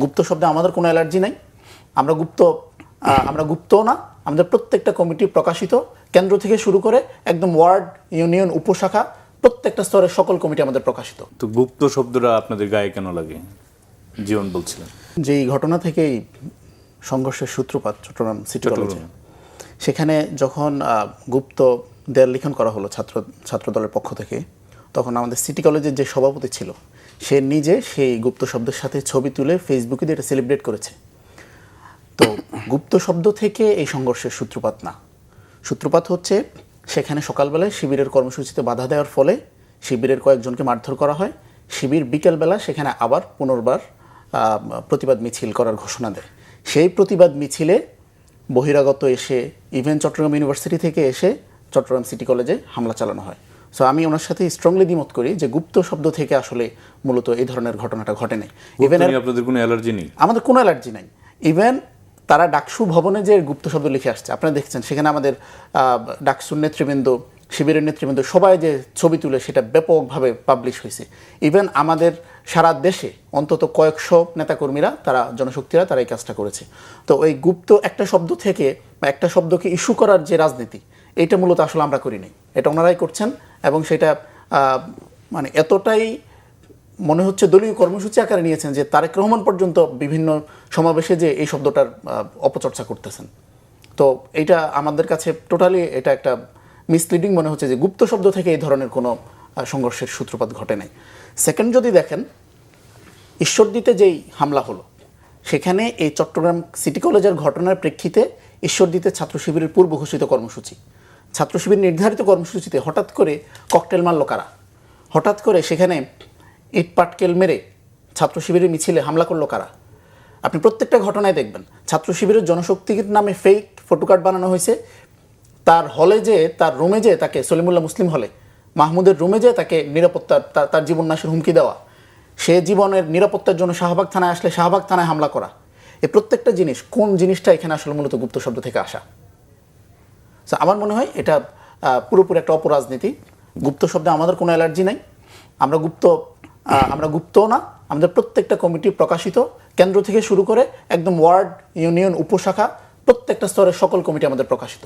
গুপ্ত শব্দে আমাদের কোনো অ্যালার্জি নাই। আমরা গুপ্তও না। আমাদের প্রত্যেকটা কমিটি প্রকাশিত, কেন্দ্র থেকে শুরু করে একদম ওয়ার্ড, ইউনিয়ন, উপশাখা প্রত্যেকটা স্তরের সকল কমিটি আমাদের প্রকাশিত। তো গুপ্ত শব্দটা আপনাদের গায়ে কেন লাগে? জীবন বলছিলেন যেই ঘটনা থেকেই সংঘর্ষের সূত্রপাত চট্টগ্রাম সিটি কলেজে, সেখানে যখন গুপ্ত দেয়াল লিখন করা হলো ছাত্র দলের পক্ষ থেকে, তখন আমাদের সিটি কলেজের যে সভাপতি ছিল সে নিজে সেই গুপ্ত শব্দের সাথে ছবি তুলে ফেসবুকে দিয়ে এটা সেলিব্রেট করেছে। তো গুপ্ত শব্দ থেকে এই সংঘর্ষের সূত্রপাত না, সূত্রপাত হচ্ছে সেখানে সকালবেলায় শিবিরের কর্মসূচিতে বাধা দেওয়ার ফলে শিবিরের কয়েকজনকে মারধর করা হয়। শিবির বিকেলবেলা সেখানে আবার পুনর্বার প্রতিবাদ মিছিল করার ঘোষণা দেয়। সেই প্রতিবাদ মিছিলে বহিরাগত এসে ইভেন চট্টগ্রাম ইউনিভার্সিটি থেকে এসে চট্টগ্রাম সিটি কলেজে হামলা চালানো হয়। সো আমি ওনার সাথে স্ট্রংলি দ্বিমত করি যে গুপ্ত শব্দ থেকে আসলে মূলত এই ধরনের ঘটনাটা ঘটে নাই। ইভেন আপনাদের কোনো অ্যালার্জি নেই? আমাদের কোনো অ্যালার্জি নাই। ইভেন তারা ডাকসু ভবনে যে গুপ্ত শব্দ লিখে আসছে, আপনারা দেখছেন সেখানে আমাদের ডাকসুর নেতৃবৃন্দ, শিবিরের নেতৃবৃন্দ সবাই যে ছবি তুলে সেটা ব্যাপকভাবে পাবলিশ হয়েছে। ইভেন আমাদের সারা দেশে অন্তত কয়েকশো নেতাকর্মীরা, তারা জনশক্তিরা, তারা এই কাজটা করেছে। তো ওই গুপ্ত একটা শব্দ থেকে বা একটা শব্দকে ইস্যু করার যে রাজনীতি, এইটা মূলত আসলে আমরা করিনি, এটা ওনারাই করছেন। এবং সেটা মানে এতটাই মনে হচ্ছে দলীয় কর্মসূচি আকারে নিয়েছেন যে তারেক রহমান পর্যন্ত বিভিন্ন সমাবেশে যে এই শব্দটার অপচর্চা করতেছেন। তো এইটা আমাদের কাছে টোটালি এটা একটা মিসলিডিং মনে হচ্ছে যে গুপ্ত শব্দ থেকে এই ধরনের কোনো সংঘর্ষের সূত্রপাত ঘটে নাই। সেকেন্ড যদি দেখেন, ঈশ্বরদীতে যেই হামলা হলো সেখানে এই চট্টগ্রাম সিটি কলেজের ঘটনার প্রেক্ষিতে ঈশ্বরদীতে ছাত্র শিবিরের পূর্ব ঘোষিত কর্মসূচি, ছাত্র শিবির নির্ধারিত কর্মসূচিতে হঠাৎ করে ককটেল মারল কারা? হঠাৎ করে সেখানে ইট পাটকেল মেরে ছাত্র শিবিরের মিছিলে হামলা করলো কারা? আপনি প্রত্যেকটা ঘটনায় দেখবেন ছাত্র শিবিরের জনশক্তির নামে ফেক ফটোকার্ড বানানো হয়েছে। তার হলে যে, তার রুমে যে তাকে, সলিমুল্লাহ মুসলিম হলে মাহমুদের রুমে যে তাকে নিরাপত্তার, তার জীবন নাশের হুমকি দেওয়া, সে জীবনের নিরাপত্তার জন্য শাহবাগ থানায় আসলে শাহবাগ থানায় হামলা করা, এই প্রত্যেকটা জিনিস, কোন জিনিসটা এখানে আসলে মূলত গুপ্ত শব্দ থেকে আসা? আমার মনে হয় এটা পুরোপুরি একটা অপরাজনীতি। গুপ্ত শব্দে আমাদের কোনো অ্যালার্জি নাই। আমরা গুপ্তও না। আমাদের প্রত্যেকটা কমিটি প্রকাশিত, কেন্দ্র থেকে শুরু করে একদম ওয়ার্ড, ইউনিয়ন, উপশাখা প্রত্যেকটা স্তরের সকল কমিটি আমাদের প্রকাশিত।